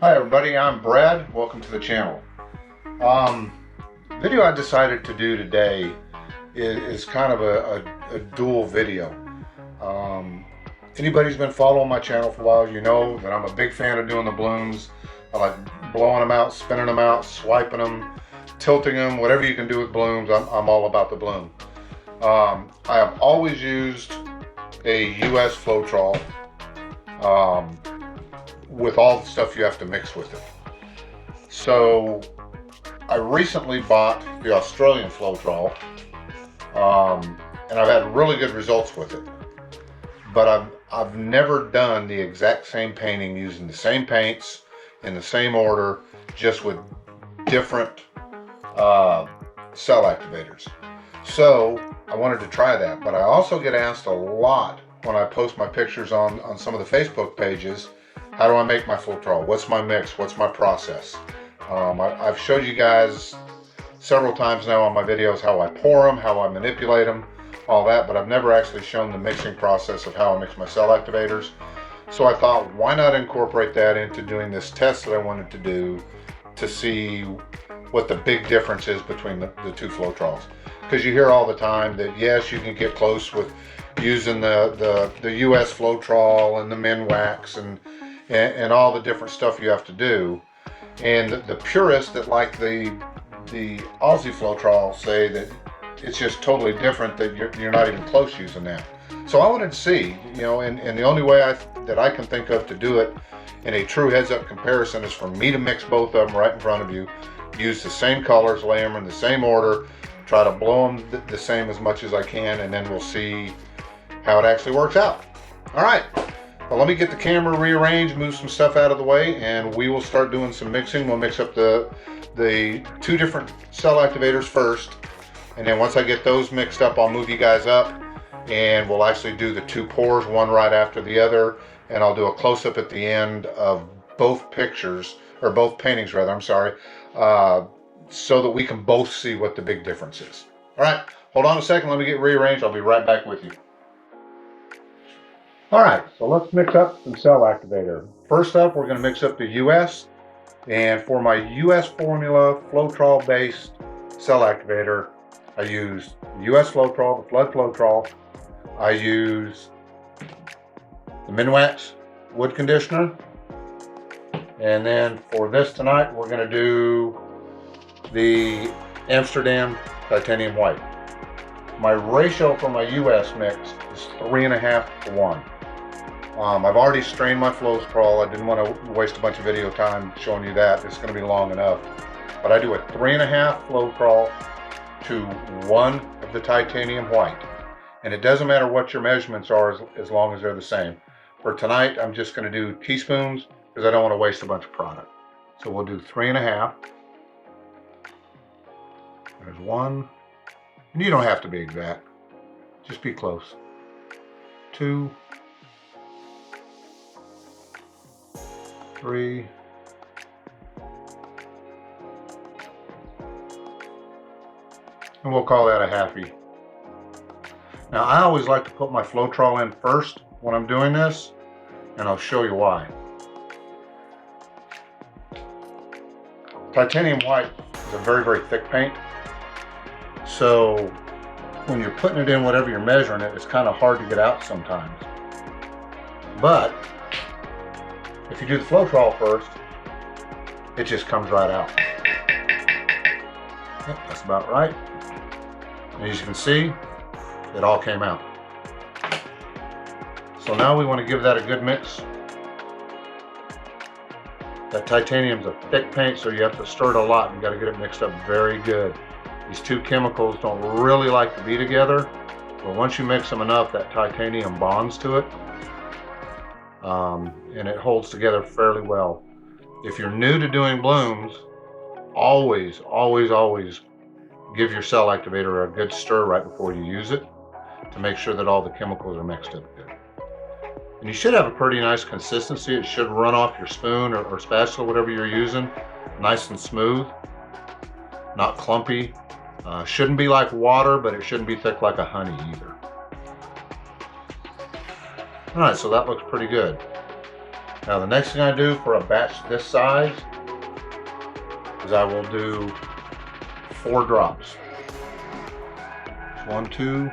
Hi everybody, I'm Brad. Welcome to the channel. Video I decided to do today is kind of a dual video. Anybody who's been following my channel for a while, you know that I'm a big fan of doing the blooms. I like blowing them out, spinning them out, swiping them, tilting them, whatever you can do with blooms. I'm all about the bloom. I have always used a US Floetrol with all the stuff you have to mix with it. So I recently bought the Australian Floetrol, and I've had really good results with it. But I've never done the exact same painting using the same paints in the same order, just with different cell activators. So I wanted to try that, but I also get asked a lot when I post my pictures on some of the Facebook pages, how do I make my Floetrol? What's my mix? What's my process? I've showed you guys several times now on my videos how I pour them, how I manipulate them, all that, but I've never actually shown the mixing process of how I mix my cell activators. So I thought, why not incorporate that into doing this test that I wanted to do to see what the big difference is between the two Floetrols. Because you hear all the time that yes, you can get close with using the US Floetrol and the Minwax and all the different stuff you have to do. And the purists that like the Aussie Floetrol say that it's just totally different, that you're not even close using that. So I wanted to see, you know, and the only way that I can think of to do it in a true heads-up comparison is for me to mix both of them right in front of you, use the same colors, lay them in the same order, try to blow them the same as much as I can, and then we'll see how it actually works out. All right, well, let me get the camera rearranged, move some stuff out of the way, and we will start doing some mixing. We'll mix up the two different cell activators first, and then once I get those mixed up, I'll move you guys up, and we'll actually do the two pours, one right after the other, and I'll do a close-up at the end of both pictures, or both paintings rather, I'm sorry, so that we can both see what the big difference is. All right, hold on a second, let me get rearranged. I'll be right back with you. All right, so let's mix up some cell activator. First up, we're going to mix up the US, and for my US formula Floetrol based cell activator, I use US Floetrol, the Flood Floetrol. I use the Minwax wood conditioner, and then for this tonight, we're going to do the Amsterdam titanium white. My ratio for my US mix is 3.5 to 1. I've already strained my Floetrol. I didn't want to waste a bunch of video time showing you that. It's going to be long enough. But I do a 3.5 Floetrol to 1 of the titanium white. And it doesn't matter what your measurements are as long as they're the same. For tonight, I'm just going to do teaspoons because I don't want to waste a bunch of product. So we'll do 3.5. There's 1. And you don't have to be exact. Just be close. 2. 3. And we'll call that a halfie. Now I always like to put my Floetrol in first when I'm doing this, and I'll show you why. Titanium white is a very, very thick paint. So when you're putting it in whatever you're measuring it, it's kind of hard to get out sometimes. But if you do the Floetrol first, it just comes right out. Yep, that's about right. And as you can see, it all came out. So now we want to give that a good mix. That titanium's a thick paint, so you have to stir it a lot. You got to get it mixed up very good. These two chemicals don't really like to be together, but once you mix them enough, that titanium bonds to it. And it holds together fairly well. If you're new to doing blooms, always give your cell activator a good stir right before you use it to make sure that all the chemicals are mixed up good. And you should have a pretty nice consistency. It should run off your spoon or spatula, whatever you're using, nice and smooth, not clumpy. Shouldn't be like water, but it shouldn't be thick like a honey either. All right, so that looks pretty good. Now the next thing I do for a batch this size is I will do 4 drops. 1, 2,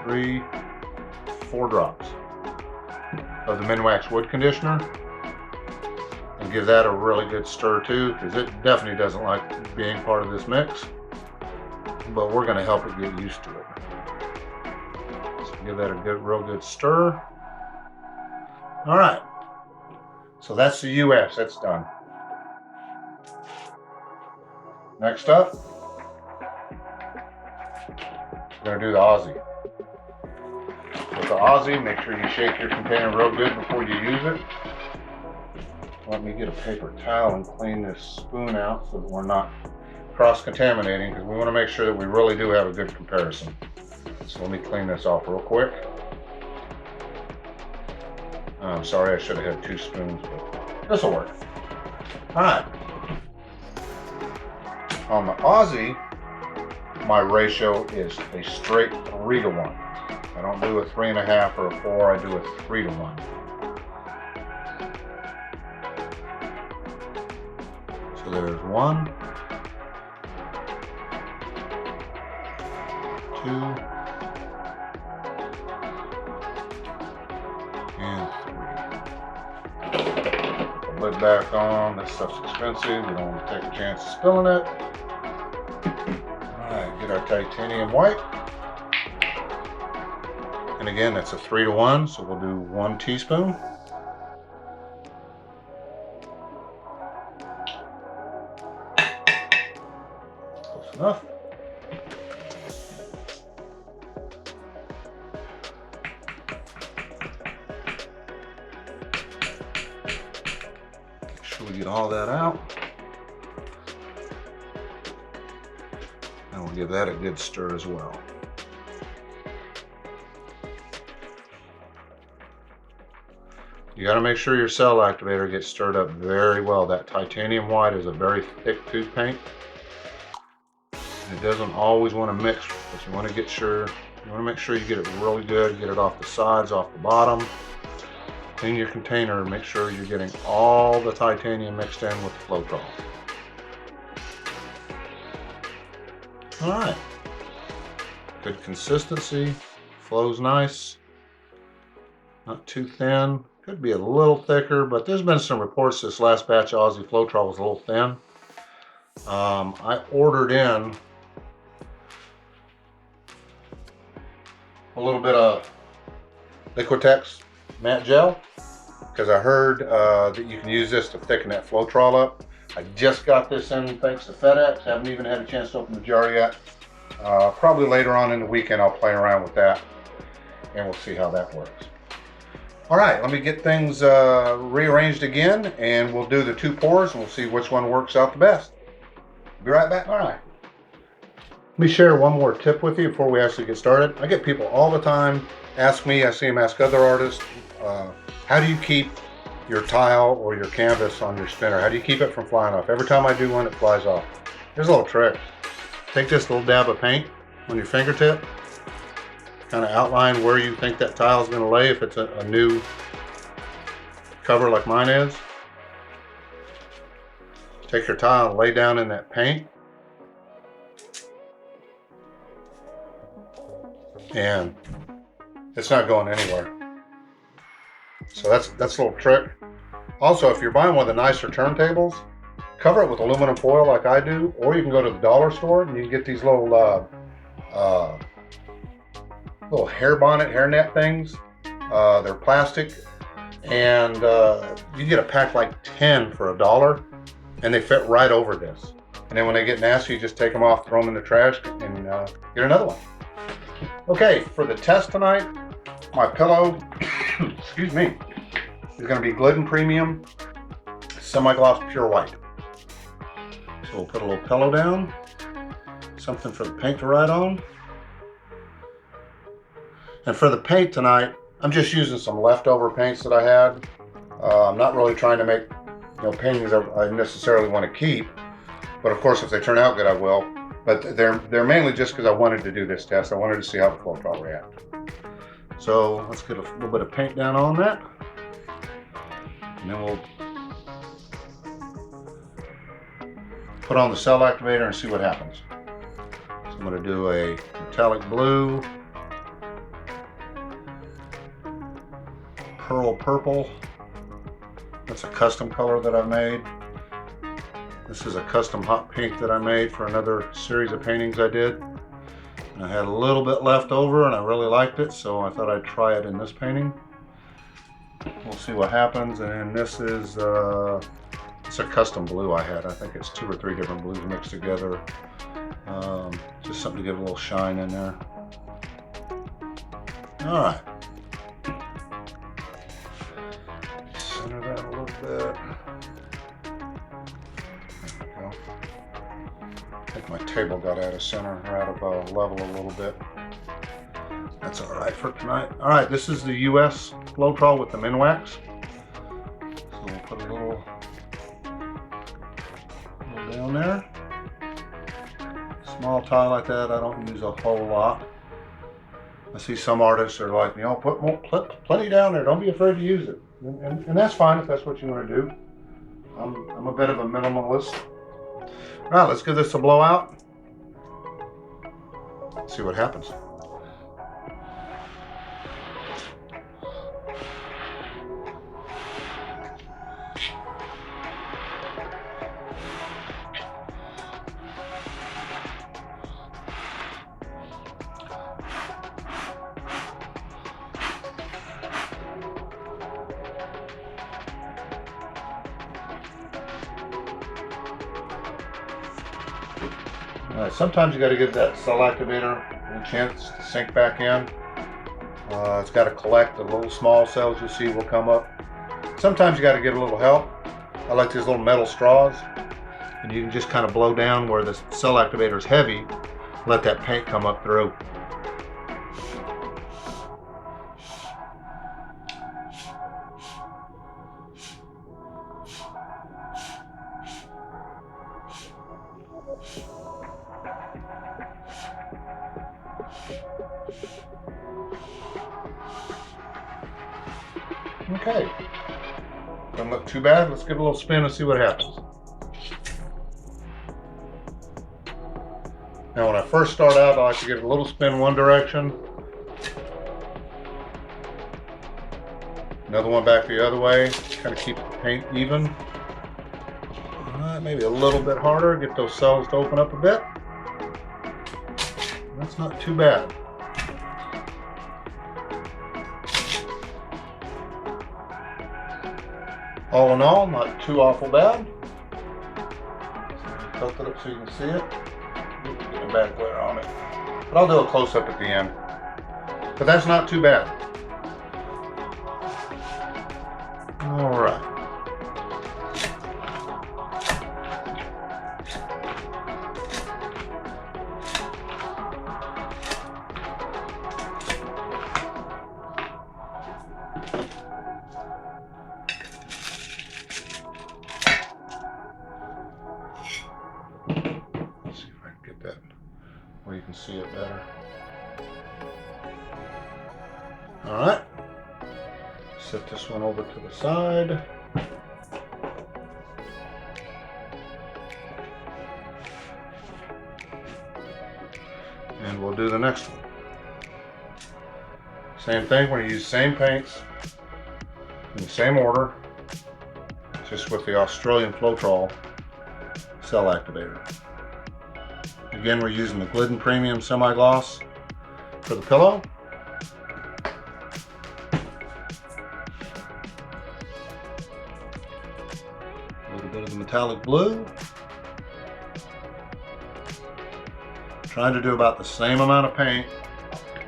3, 4 drops of the Minwax wood conditioner, and give that a really good stir too, because it definitely doesn't like being part of this mix, but we're going to help it get used to it. So give that a real good stir. All right, so that's the US, that's done. Next up, we're going to do the Aussie. With the Aussie, make sure you shake your container real good before you use it. Let me get a paper towel and clean this spoon out so that we're not cross-contaminating, because we want to make sure that we really do have a good comparison. So let me clean this off real quick. I'm sorry, I should have had 2 spoons, but this will work. All right. On the Aussie, my ratio is a straight 3 to 1. I don't do a 3.5 or a 4, I do a 3 to 1. So there's 1, 2, and 3. Put the lid back on. This stuff's expensive. We don't want to take a chance of spilling it. Alright, get our titanium white. And again, that's a 3 to 1, so we'll do 1 teaspoon. Close enough. Make sure we get all that out. And we'll give that a good stir as well. You got to make sure your cell activator gets stirred up very well. That titanium white is a very thick tube paint. It doesn't always want to mix, but you want to make sure you get it really good. Get it off the sides, off the bottom. Clean your container and make sure you're getting all the titanium mixed in with the Floetrol. All right, good consistency, flows nice, not too thin. Could be a little thicker, but there's been some reports this last batch of Aussie Floetrol was a little thin. I ordered in a little bit of Liquitex matte gel because I heard that you can use this to thicken that Floetrol up. I just got this in thanks to FedEx. Haven't even had a chance to open the jar yet. Probably later on in the weekend I'll play around with that and we'll see how that works. All right, let me get things rearranged again and we'll do the 2 pours and we'll see which one works out the best. Be right back. All right. Let me share one more tip with you before we actually get started. I get people all the time ask me, I see them ask other artists, how do you keep your tile or your canvas on your spinner? How do you keep it from flying off? Every time I do one, it flies off. Here's a little trick. Take this little dab of paint on your fingertip, kind of outline where you think that tile is going to lay if it's a new cover like mine is. Take your tile and lay down in that paint. And it's not going anywhere. So that's a little trick. Also, if you're buying one of the nicer turntables, cover it with aluminum foil like I do, or you can go to the dollar store and you can get these little little hairnet things. They're plastic, and you get a pack like 10 for $1, and they fit right over this. And then when they get nasty, you just take them off, throw them in the trash, and get another one. Okay, for the test tonight, my pillow, excuse me, is going to be Glidden Premium Semi-Gloss Pure White. So we'll put a little pillow down, something for the paint to write on. And for the paint tonight, I'm just using some leftover paints that I had. I'm not really trying to make paintings I necessarily want to keep, but of course if they turn out good I will. But they're mainly just because I wanted to do this test. I wanted to see how the Floetrol reacted. So let's get a little bit of paint down on that, and then we'll put on the cell activator and see what happens. So I'm going to do a metallic blue, pearl purple. That's a custom color that I made. This is a custom hot pink that I made for another series of paintings I did. And I had a little bit left over and I really liked it, so I thought I'd try it in this painting. We'll see what happens. And this is it's a custom blue I had. I think it's 2 or 3 different blues mixed together. Just something to give a little shine in there. All right. Center that a little bit. There we go. I think my table got out of center, or out of level a little bit. That's all right for tonight. All right, this is the US Floetrol with the Minwax. So we'll put a little down there. Small tile like that, I don't use a whole lot. I see some artists are like, you know, put plenty down there. Don't be afraid to use it, and that's fine if that's what you want to do. I'm a bit of a minimalist. All right, let's give this a blowout. See what happens. Sometimes you got to give that cell activator a chance to sink back in. It's got to collect. The little small cells you see will come up. Sometimes you got to give it a little help. I like these little metal straws, and you can just kind of blow down where the cell activator is heavy. Let that paint come up through. Okay, doesn't look too bad. Let's give it a little spin and see what happens. Now when I first start out, I like to give it a little spin one direction, another one back the other way, kind of keep the paint even. Maybe a little bit harder, get those cells to open up a bit. That's not too bad. All in all, not too awful bad. Tilt it up so you can see it. Get a bad glare on it. But I'll do a close-up at the end. But that's not too bad. All right. Where you can see it better. All right, set this one over to the side. And we'll do the next one. Same thing, we're going to use the same paints in the same order, just with the Australian Floetrol cell activator. Again, we're using the Glidden Premium Semi-Gloss for the pillow. A little bit of the metallic blue. Trying to do about the same amount of paint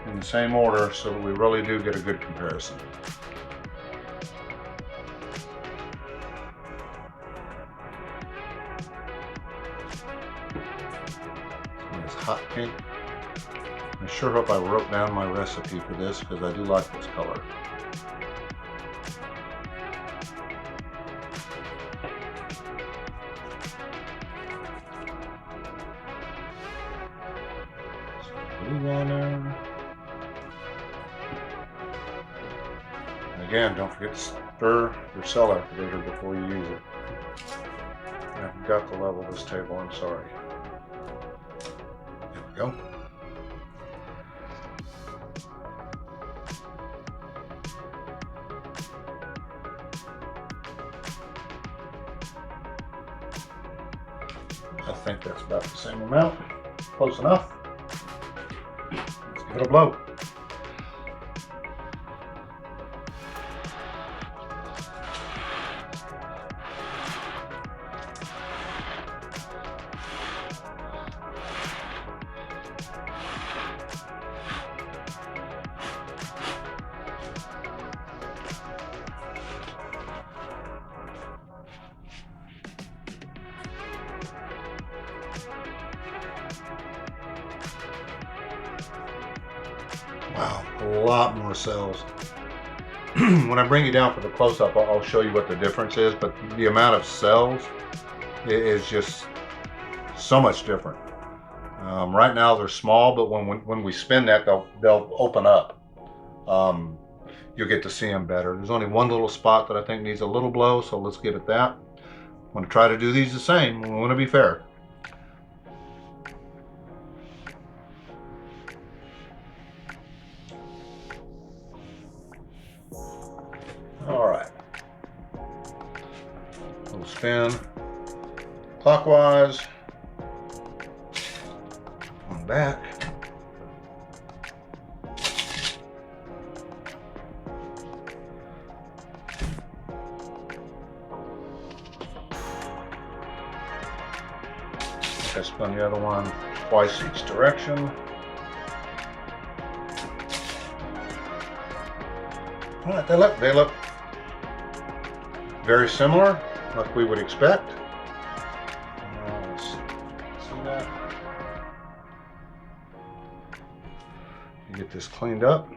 in the same order so that we really do get a good comparison. Hot pink. I sure hope I wrote down my recipe for this because I do like this color. Blue on there. again, don't forget to stir your cell activator before you use it. I forgot to level this table, I'm sorry. There we go. I think that's about the same amount. Close enough. Let's give it a blow. Wow, a lot more cells. When I bring you down for the close-up, I'll show you what the difference is, but the amount of cells is just so much different. Right now they're small, but when we spin that, they'll open up. You'll get to see them better. There's only one little spot that I think needs a little blow, so let's give it that. I'm going to try to do these the same. We want to be fair. All right. Little spin clockwise on back. I spun the other one twice each direction. All right, they look very similar, like we would expect. Let's see that. Get this cleaned up.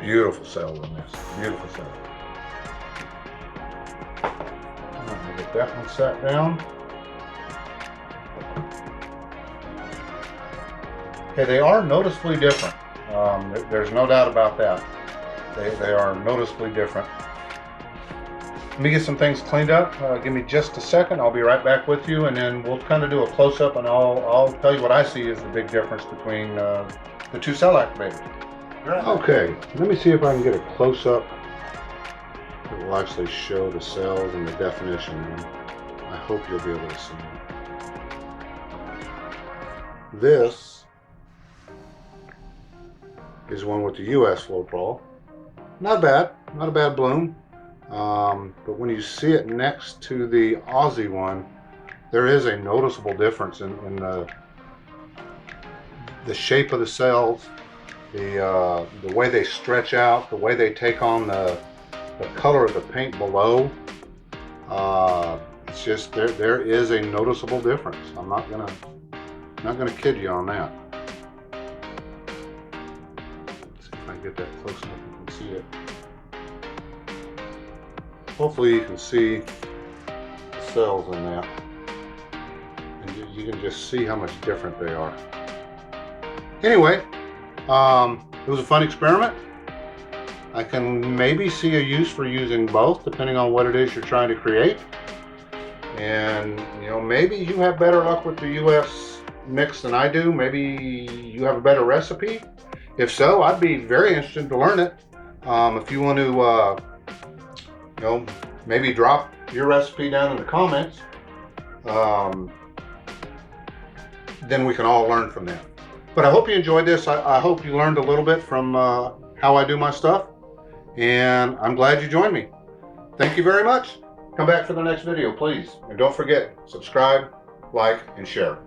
Beautiful cell in this. Beautiful cell. I'll get that one sat down. Okay, they are noticeably different. There's no doubt about that. They are noticeably different. Let me get some things cleaned up. Give me just a second. I'll be right back with you, and then we'll kind of do a close-up, and I'll tell you what I see is the big difference between the two cell activators. Okay, let me see if I can get a close-up that will actually show the cells and the definition. I hope you'll be able to see them. This is one with the US Floetrol. Not bad, not a bad bloom. But when you see it next to the Aussie one, there is a noticeable difference in the shape of the cells. The way they stretch out, the way they take on the color of the paint below, it's just there is a noticeable difference. I'm not gonna kid you on that. Let's see if I can get that close enough you can see it. Hopefully you can see the cells in that, and you can just see how much different they are. Anyway. It was a fun experiment. I can maybe see a use for using both depending on what it is you're trying to create. And you know, maybe you have better luck with the US mix than I do. Maybe you have a better recipe. If so, I'd be very interested to learn it. If you want to, you know, maybe drop your recipe down in the comments, then we can all learn from that. But I hope you enjoyed this. I hope you learned a little bit from how I do my stuff. And I'm glad you joined me. Thank you very much. Come back for the next video, please. And don't forget, subscribe, like, and share.